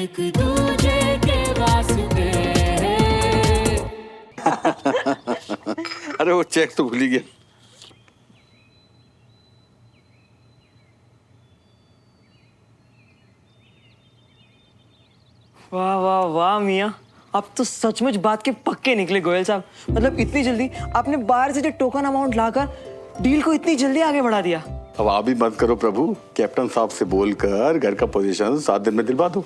एक दूजे के वास्ते। अरे वो चेक तो भूल ही गया। वाह वाह वाह मियाँ, आप तो सचमुच बात के पक्के निकले गोयल साहब। मतलब इतनी जल्दी आपने बाहर से जो टोकन अमाउंट लाकर डील को इतनी जल्दी आगे बढ़ा दिया। अब आप भी मत करो प्रभु, कैप्टन साहब से बोलकर घर का पोजीशन 7 दिन में दिलवा दो।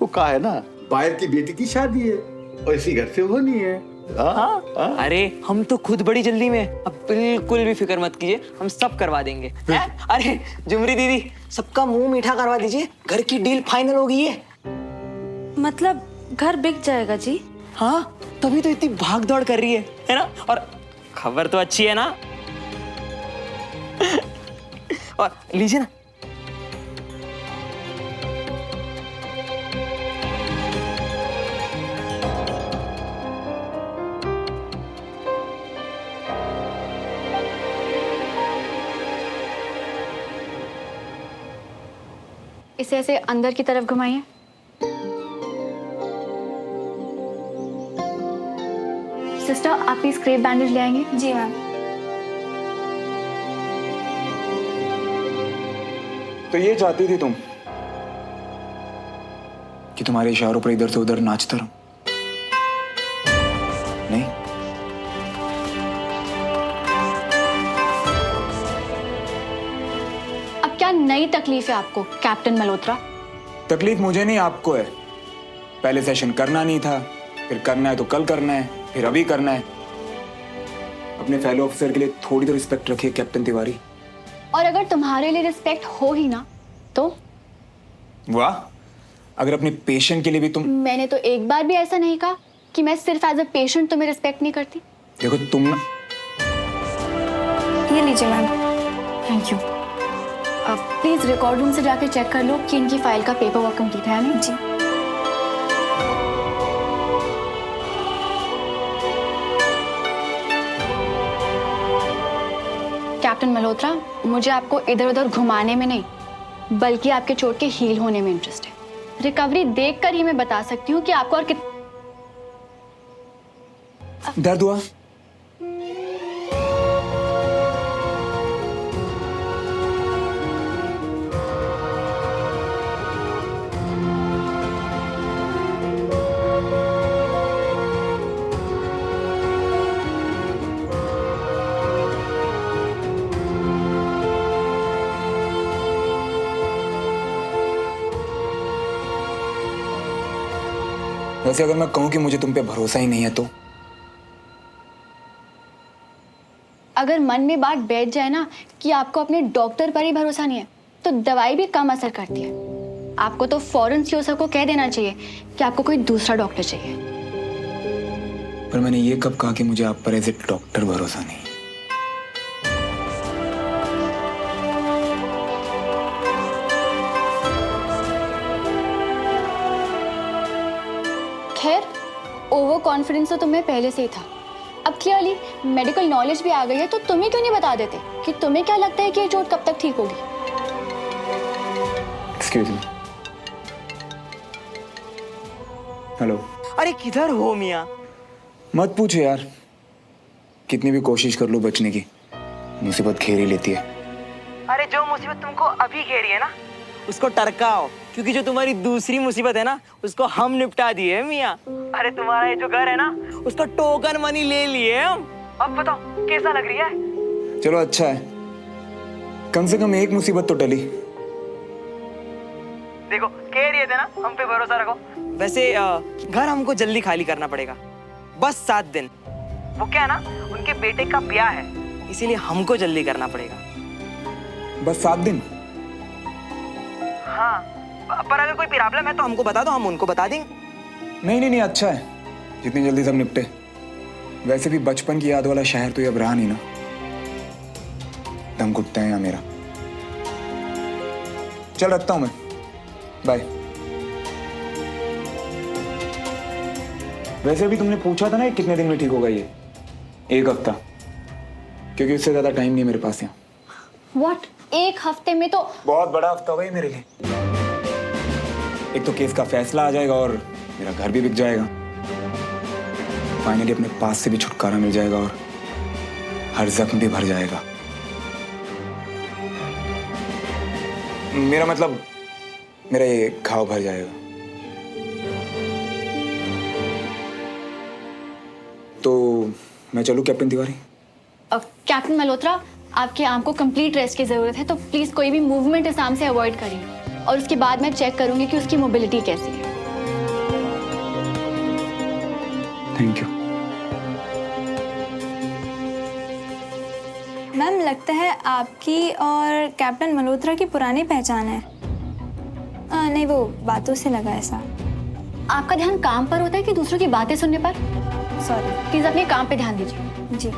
वो कहा है ना, बाहर की बेटी की शादी है और इसी घर से होनी है। हाँ? अरे हम तो खुद बड़ी जल्दी में, अब बिल्कुल भी फिक्र मत कीजिए, हम सब करवा देंगे। अरे जुमरी दीदी, सबका मुंह मीठा करवा दीजिए, घर की डील फाइनल हो गई है। मतलब घर बिक जाएगा जी? हाँ, तभी तो इतनी भाग दौड़ कर रही है ना? और खबर तो अच्छी है ना? और लीजिए ना। इसे ऐसे अंदर की तरफ घुमाइए। सिस्टर, आप प्लीज क्रेप बैंडेज ले आएंगे। जी मैम। तो ये चाहती थी तुम कि तुम्हारे इशारों पर इधर से उधर नाचता रहूं? नहीं? अब क्या नई तकलीफ है आपको कैप्टन मल्होत्रा? तकलीफ मुझे नहीं, आपको है। पहले सेशन करना नहीं था, फिर करना है तो कल करना है, फिर अभी करना है। अपने फेलो ऑफिसर के लिए थोड़ी तो रिस्पेक्ट रखिए कैप्टन तिवारी। और अगर तुम्हारे लिए रिस्पेक्ट हो ही ना तो? वाह, अगर अपने पेशेंट के लिए भी तुम। मैंने तो एक बार भी ऐसा नहीं कहा कि मैं सिर्फ एज अ पेशेंट तुम्हें रिस्पेक्ट नहीं करती। देखो तुम ना। ये लीजिए मैम। Thank you. अब प्लीज रिकॉर्ड रूम से जाकर चेक कर लो कि इनकी फाइल का पेपर वर्क कंप्लीट है ना? जी। कैप्टन मल्होत्रा, मुझे आपको इधर उधर घुमाने में नहीं बल्कि आपके चोट के हील होने में इंटरेस्ट है। रिकवरी देखकर ही मैं बता सकती हूँ कि आपको और दर्द हुआ? वैसे अगर मैं कहूं कि मुझे तुम पे भरोसा ही नहीं है तो? अगर मन में बात बैठ जाए ना कि आपको अपने डॉक्टर पर ही भरोसा नहीं है तो दवाई भी कम असर करती है। आपको तो फौरन सीओसा को कह देना चाहिए कि आपको कोई दूसरा डॉक्टर चाहिए। पर मैंने ये कब कहा कि मुझे आप पर एज ए डॉक्टर भरोसा नहीं? खैर, ओवर कॉन्फिडेंस तो तुम्हें पहले से ही था। अब क्लियरली मेडिकल नॉलेज भी आ गई है तो तुम्हें क्यों नहीं बता देते कि तुम्हें क्या लगता है कि ये चोट कब तक ठीक होगी? Excuse me. हेलो। अरे किधर हो मियाँ? मत पूछो यार, कितनी भी कोशिश कर लो बचने की, मुसीबत घेर ही लेती है। अरे जो मुसीबत तुमको अभी घेरी है ना, उसको टरकाओ, क्योंकि जो तुम्हारी दूसरी मुसीबत है ना, उसको हम निपटा दिए मियाँ। अरे तुम्हारा ये जो घर है ना, उसका टोकन मनी ले लिए हम। अब बताओ कैसा लग रही है? चलो अच्छा है, कम से कम एक मुसीबत तो टली। देखो कह रहे थे ना, हम पे भरोसा रखो। वैसे घर हमको जल्दी खाली करना पड़ेगा, बस 7 दिन। वो क्या है ना, उनके बेटे का ब्याह है, इसीलिए हमको जल्दी करना पड़ेगा। बस 7 दिन? हाँ, पर अगर कोई प्रॉब्लम है तो हमको बता दो, हम उनको बता देंगे। नहीं नहीं नहीं, अच्छा है, जितनी जल्दी सब निपटे। वैसे भी बचपन की याद वाला शहर तो ये अब रहा नहीं ना। दम घुटता है यहाँ मेरा। चल रखता हूं मैं, बाय। वैसे भी तुमने पूछा था ना कितने दिन में ठीक होगा ये? 1 हफ्ता, क्योंकि उससे ज्यादा टाइम नहीं मेरे पास यहाँ। व्हाट? 1 हफ्ते में तो बहुत बड़ा हफ्ता होगा ये मेरे लिए। एक तो केस का फैसला आ जाएगा और मेरा घर भी बिक जाएगा। फाइनली अपने पास से भी छुटकारा मिल जाएगा और हर जख्म भी भर जाएगा। मेरा मतलब मेरा ये घाव भर जाएगा। तो मैं चलूं कैप्टन तिवारी? कैप्टन मल्होत्रा, आपके आर्म को कंप्लीट रेस्ट की जरूरत है, तो प्लीज कोई भी मूवमेंट इस आर्म से अवॉइड करिए और उसके बाद मैं चेक करूंगी कि उसकी मोबिलिटी कैसी है। Thank you. मैम, लगता है आपकी और कैप्टन मल्होत्रा की पुरानी पहचान है। नहीं, वो बातों से लगा ऐसा। आपका ध्यान काम पर होता है कि दूसरों की बातें सुनने पर? सॉरी। प्लीज अपने काम पे ध्यान दीजिए। जी।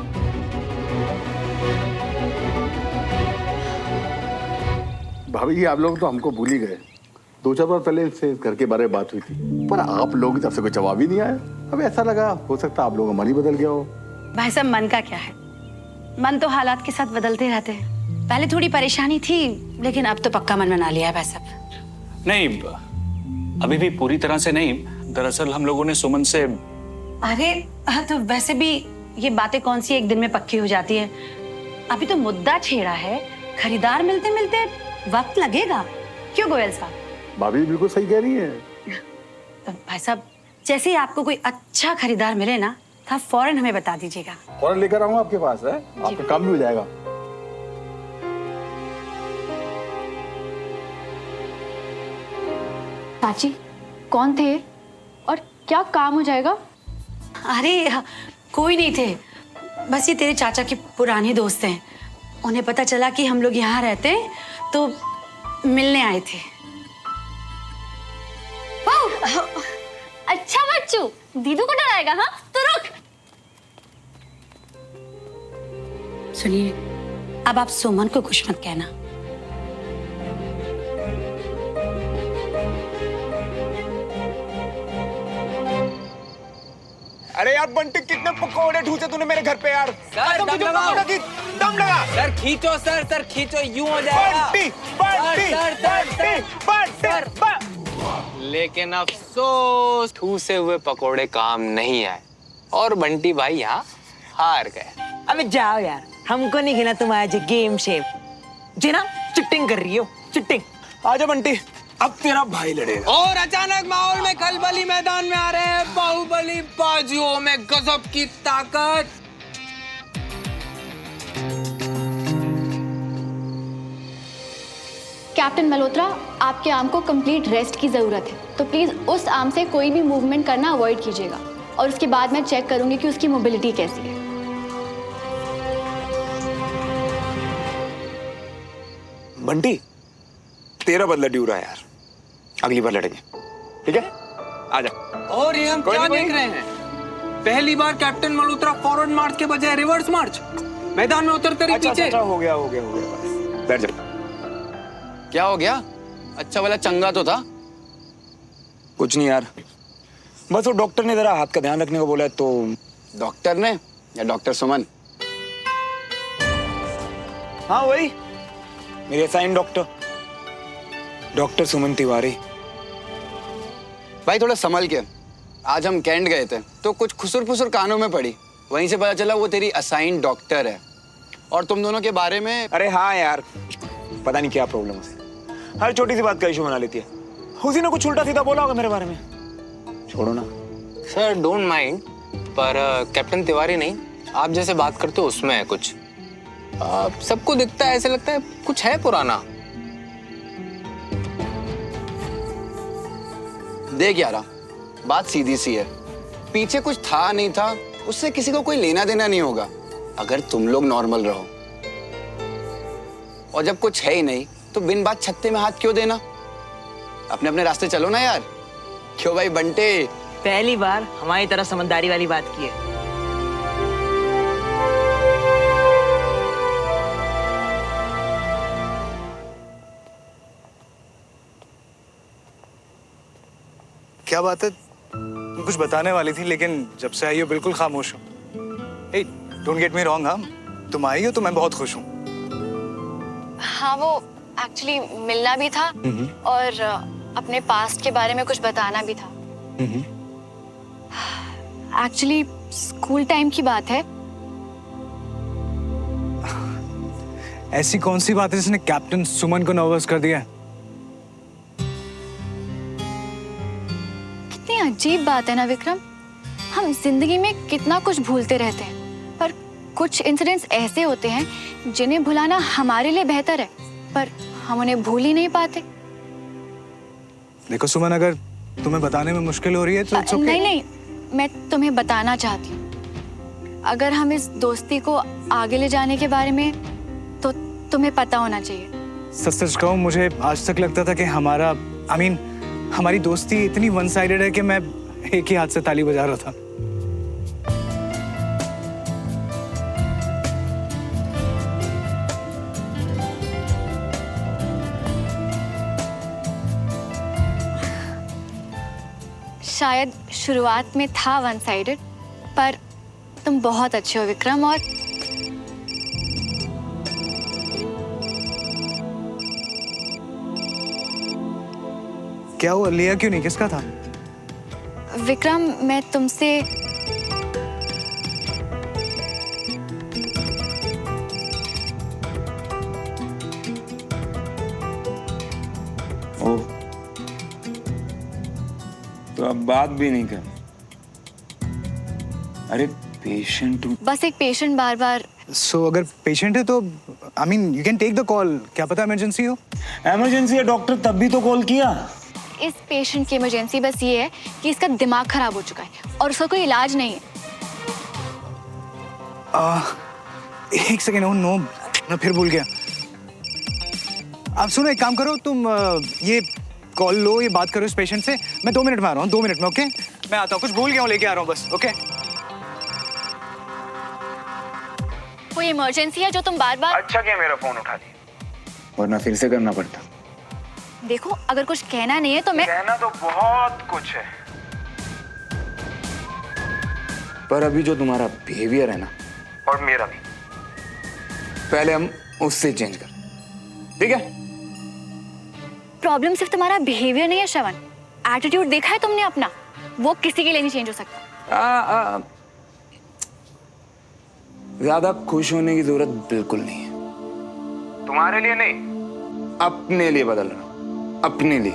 भाभी आप लोग तो हमको भूल ही गए। 2-4 बार पहले इससे घर के बारे में बात हुई थी, पर आप लोगों की तरफ से कोई जवाब ही नहीं आया। अब ऐसा लगा हो सकता है आप लोगों का मन ही बदल गया हो। भाई साहब, मन का क्या है, मन तो हालात के साथ बदलते रहते हैं। पहले थोड़ी परेशानी थी, लेकिन अब तो पक्का मन बना लिया है भाई साहब। नहीं, अभी भी पूरी तरह से नहीं। दरअसल हम लोगों ने सुमन से अरे तो वैसे भी ये बातें कौन सी एक दिन में पक्की हो जाती है। अभी तो मुद्दा छेड़ा है, खरीदार मिलते मिलते वक्त लगेगा। क्यों गोयल साहब? भाभी बिल्कुल सही कह रही है। तो भाई साहब, जैसे ही आपको कोई अच्छा खरीदार मिले ना, तो आप फौरन हमें बता दीजिएगा। फौरन लेकर आऊंगा आपके पास, है आपका काम भी हो जाएगा। चाची, कौन थे और क्या काम हो जाएगा? अरे कोई नहीं थे, बस ये तेरे चाचा के पुराने दोस्त हैं। उन्हें पता चला कि हम लोग यहाँ रहते हैं, तो मिलने आए थे। अच्छा बच्चू, दीदू को डराएगा? हाँ तो रुक। सुनिए, अब आप सुमन को कुछ मत कहना। अरे यार बंटी, कितने पकोड़े ठूसे तूने मेरे घर पे यार। सर, दम लगाओ। दम लगा। सर खींचो, सर खींचो, यूं हो जाएगा। बंटी, बंटी, बंटी, बंटी। लेकिन अफसोस, ठूसे हुए पकोड़े काम नहीं आए और बंटी भाई यहाँ हार गए। अबे जाओ यार, हमको नहीं खेलना तुम्हारा जो गेम शेम। जी ना, चिटिंग कर रही हो, चिटिंग। आजा बंटी, अब तेरा भाई लड़ेगा। और अचानक माहौल में खलबली मैदान में आ रहे हैं बाहुबली बाजुओं में गजब की ताकत। कैप्टन मल्होत्रा, आपके आर्म को कंप्लीट रेस्ट की जरूरत है, तो प्लीज उस आर्म से कोई भी मूवमेंट करना अवॉइड कीजिएगा और उसके बाद मैं चेक करूंगी कि उसकी मोबिलिटी कैसी है। बंटी, तेरा बदला ड्यू रहा यार, अगली बार लड़ेंगे, ठीक है? आजा। और ये हम क्या देख रहे हैं? पहली बार कैप्टन मल्होत्रा फॉरवर्ड मार्च के बजाय रिवर्स मार्च मैदान में उतरते रहे पीछे। अच्छा, हो गया बस, बैठ जा। क्या हो गया? अच्छा वाला चंगा तो था। कुछ नहीं यार, बस वो डॉक्टर ने जरा हाथ का ध्यान रखने को बोला है। तो डॉक्टर ने या डॉक्टर सुमन? हाँ वही, मेरे साइन डॉक्टर सुमन तिवारी। भाई थोड़ा संभल के। आज हम कैंट गए थे तो कुछ खुसुर फुसुर कानों में पड़ी, वहीं से पता चला वो तेरी असाइन डॉक्टर है और तुम दोनों के बारे में। अरे हाँ यार, पता नहीं क्या प्रॉब्लम है, हर छोटी सी बात का इशू बना लेती है। उसी ने कुछ उल्टा सीधा बोला होगा मेरे बारे में, छोड़ो ना। सर डोंट माइंड, पर कैप्टन तिवारी नहीं, आप जैसे बात करते हो उसमें है कुछ। सबको दिखता है, ऐसे लगता है कुछ है पुराना। देख यारा, बात सीधी सी है, पीछे कुछ था नहीं था उससे किसी को कोई लेना देना नहीं होगा अगर तुम लोग नॉर्मल रहो। और जब कुछ है ही नहीं तो बिन बात छत्ते में हाथ क्यों देना? अपने अपने रास्ते चलो ना यार। क्यों भाई बंटे? पहली बार हमारी तरह समझदारी वाली बात की है। क्या बात है? तुम कुछ बताने वाली थी, लेकिन जब से आई हो बिल्कुल खामोश हो। हे, डोंट गेट मी रॉन्ग, हाँ तुम आई हो तो मैं बहुत खुश हूँ। हाँ, वो एक्चुअली मिलना भी था और अपने पास्ट के बारे में कुछ बताना भी था। एक्चुअली स्कूल टाइम की बात है। ऐसी कौन सी बात है जिसने कैप्टन सुमन को नर्वस कर दिया? कितनी अजीब बात है ना विक्रम, हम जिंदगी में कितना कुछ भूलते रहते हैं, पर कुछ इंसिडेंट्स ऐसे होते हैं जिन्हें भुलाना हमारे लिए बेहतर है, पर हम उन्हें भूल ही नहीं पाते। देखो सुमन, अगर तुम्हें बताने में मुश्किल हो रही है तो it's okay। नहीं, मैं तुम्हें बताना चाहती हूँ। अगर हम इस दोस्ती को आगे ले जाने के बारे में, तो तुम्हें पता होना चाहिए। सच कहूँ, मुझे आज तक लगता था कि हमारी दोस्ती इतनी वन साइडेड है कि मैं एक ही हाथ से ताली बजा रहा था। शायद शुरुआत में था वन साइडेड, पर तुम बहुत अच्छे हो विक्रम। और क्या हुआ? लिया क्यों नहीं? किसका था? विक्रम, मैं तुमसे तो अब बात भी नहीं कर। अरे पेशेंट हूँ। बस एक पेशेंट बार बार। सो अगर पेशेंट है तो you can take the call. क्या पता इमरजेंसी हो। इमरजेंसी है डॉक्टर, तब भी तो कॉल किया। इस पेशेंट की इमरजेंसी बस ये है कि इसका दिमाग खराब हो चुका है और उसका कोई इलाज नहीं है। एक सेकेंड। ओ नो, मैं फिर भूल गया। आप सुनो, एक काम करो, तुम ये कॉल लो, ये बात करो इस पेशेंट से। मैं 2 मिनट में आ रहा हूँ, 2 मिनट में। ओके, मैं आता हूँ। कुछ भूल गया हूँ, लेके आ रहा हूँ बस। ओके। कोई इमरजेंसी है जो तुम बार बार। अच्छा क्या मेरा फोन उठा दिया, वरना फिर से करना पड़ता। देखो, अगर कुछ कहना नहीं है तो मैं। कहना तो बहुत कुछ है, पर अभी जो तुम्हारा बिहेवियर है ना, और मेरा भी, पहले हम उससे चेंज कर, ठीक है? प्रॉब्लम सिर्फ तुम्हारा बिहेवियर नहीं है श्रवण, एटीट्यूड देखा है तुमने अपना, वो किसी के लिए नहीं चेंज हो सकता। ज्यादा खुश होने की जरूरत बिल्कुल नहीं है। तुम्हारे लिए नहीं, अपने लिए बदल रहा हूं, अपने लिए।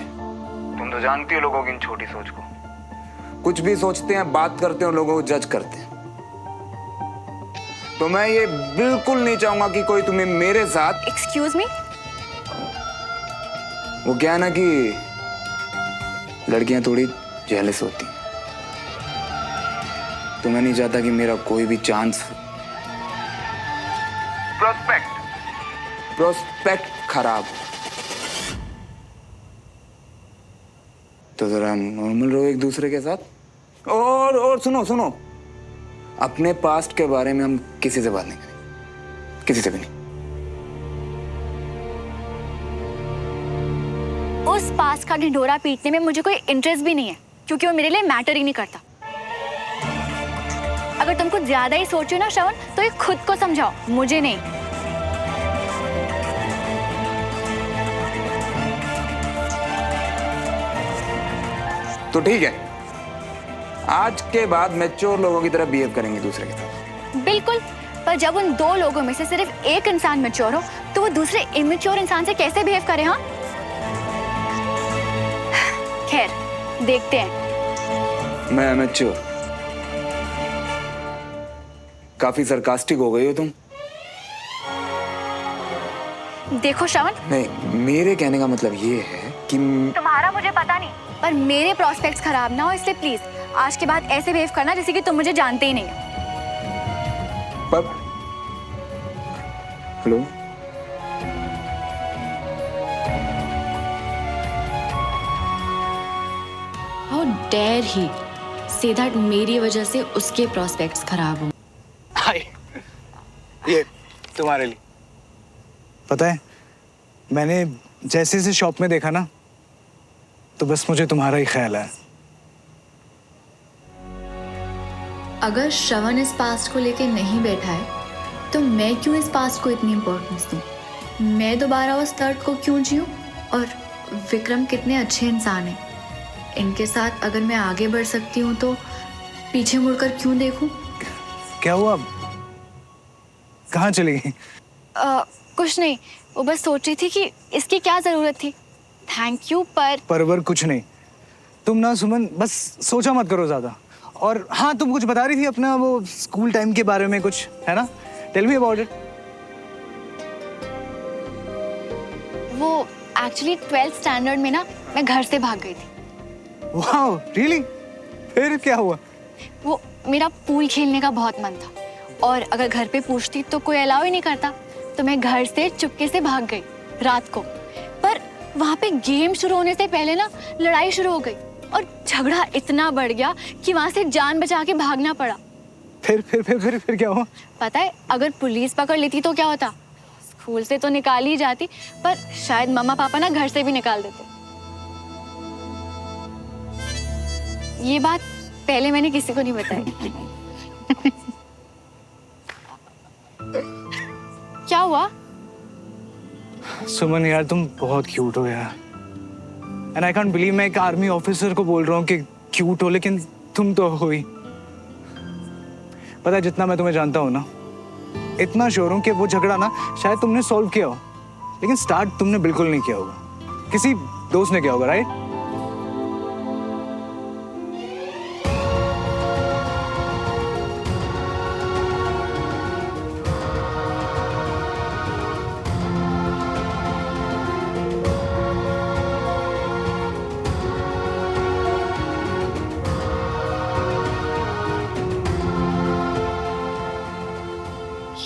तुम तो जानती हो लोगों की इन छोटी सोच को। कुछ भी सोचते हैं, बात करते हैं, लोगों को जज करते हैं। तो मैं ये बिल्कुल नहीं चाहूंगा कि कोई तुम्हें मेरे साथ। Excuse me? वो क्या है ना कि लड़कियां थोड़ी जेलस होती हैं, तो मैं नहीं चाहता कि मेरा कोई भी चांस, प्रोस्पेक्ट खराब हो। तो जरा नॉर्मल रहो एक दूसरे के साथ। और सुनो, अपने पास्ट के बारे में हम किसी से बात नहीं करें, किसी से भी नहीं। उस पास्ट का ढिंढोरा पीटने में मुझे कोई इंटरेस्ट भी नहीं है, क्योंकि वो मेरे लिए मैटर ही नहीं करता। अगर तुम कुछ ज्यादा ही सोचो ना श्रवण, तो ये खुद को समझाओ, मुझे नहीं। तो ठीक है, आज के बाद मैच्योर लोगों की तरह बिहेव करेंगे दूसरे के साथ। बिल्कुल, पर जब उन 2 लोगों में से सिर्फ एक इंसान मैच्योर हो, तो वो दूसरे इमेच्योर इंसान से कैसे बिहेव करे? हाँ, खैर देखते हैं। मैं मैच्योर? काफी सरकास्टिक हो गई हो तुम। देखो श्रवण, नहीं, मेरे कहने का मतलब ये है कि तुम्हारा मुझे पता नहीं, पर मेरे प्रॉस्पेक्ट्स खराब ना हो, इसलिए प्लीज आज के बाद ऐसे बिहेव करना जैसे कि तुम मुझे जानते ही नहीं हो। Hello, how dare he say that मेरी वजह से उसके प्रॉस्पेक्ट्स खराब हो। हाय, ये तुम्हारे लिए। पता है, मैंने जैसे इसे शॉप में देखा ना, तो बस मुझे तुम्हारा ही ख्याल है। अगर श्रवण इस पास्ट को लेके नहीं बैठा है, तो मैं क्यों इस पास्ट को इतनी इम्पोर्टेंस दूं? मैं दोबारा उस दर्द को क्यों जीऊं और विक्रम कितने अच्छे इंसान हैं। इनके साथ अगर मैं आगे बढ़ सकती हूँ तो पीछे मुड़कर क्यों देखूं? क्या हुआ? कहाँ चली गई? कुछ नहीं, वो बस सोच रही थी कि इसकी क्या जरूरत थी। Thank you. पर कुछ नहीं। तुम ना सुमन बस सोचा मत करो ज्यादा। और हाँ, तुम कुछ बता रही थी अपना वो स्कूल टाइम के बारे में कुछ, है ना? Tell me about it. वो एक्चुअली 12th स्टैंडर्ड में ना मैं घर से भाग गई थी। Wow, really? फिर क्या हुआ? वो मेरा पूल खेलने का बहुत मन था और अगर घर पे पूछती तो कोई अलाउ ही नहीं करता, तो मैं घर से चुपके से भाग गई रात को। पर वहाँ पे गेम शुरू होने से पहले ना लड़ाई शुरू हो गई और झगड़ा इतना बढ़ गया कि वहाँ से जान बचा के भागना पड़ा। फिर क्या हुआ? पता है, अगर पुलिस पकड़ लेती तो क्या होता? स्कूल से तो निकाल ही जाती, पर शायद मम्मा पापा ना घर से भी निकाल देते। ये बात पहले मैंने किसी को नहीं बताई। क्या हुआ? सुमन यार, तुम बहुत क्यूट हो यार। एंड आई कांट बिलीव मैं एक आर्मी ऑफिसर को बोल रहा हूँ कि क्यूट हो, लेकिन तुम तो हो ही। पता है, जितना मैं तुम्हें जानता हूँ ना, इतना श्योर हूँ कि वो झगड़ा ना शायद तुमने सॉल्व किया हो, लेकिन स्टार्ट तुमने बिल्कुल नहीं किया होगा। किसी दोस्त ने किया होगा, राइट?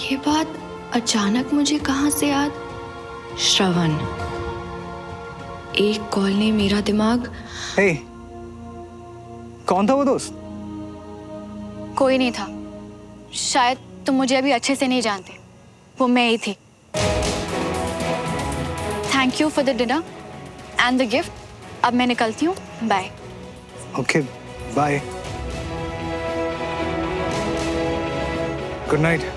ये बात अचानक मुझे कहाँ से याद? श्रवण। एक कॉल ने मेरा दिमाग। हे, कौन था वो दोस्त? कोई नहीं था। शायद तुम मुझे अभी अच्छे से नहीं जानते। वो मैं ही थी। Thank you for the dinner and the gift. अब मैं निकलती हूँ। Bye. Okay, bye. Good night.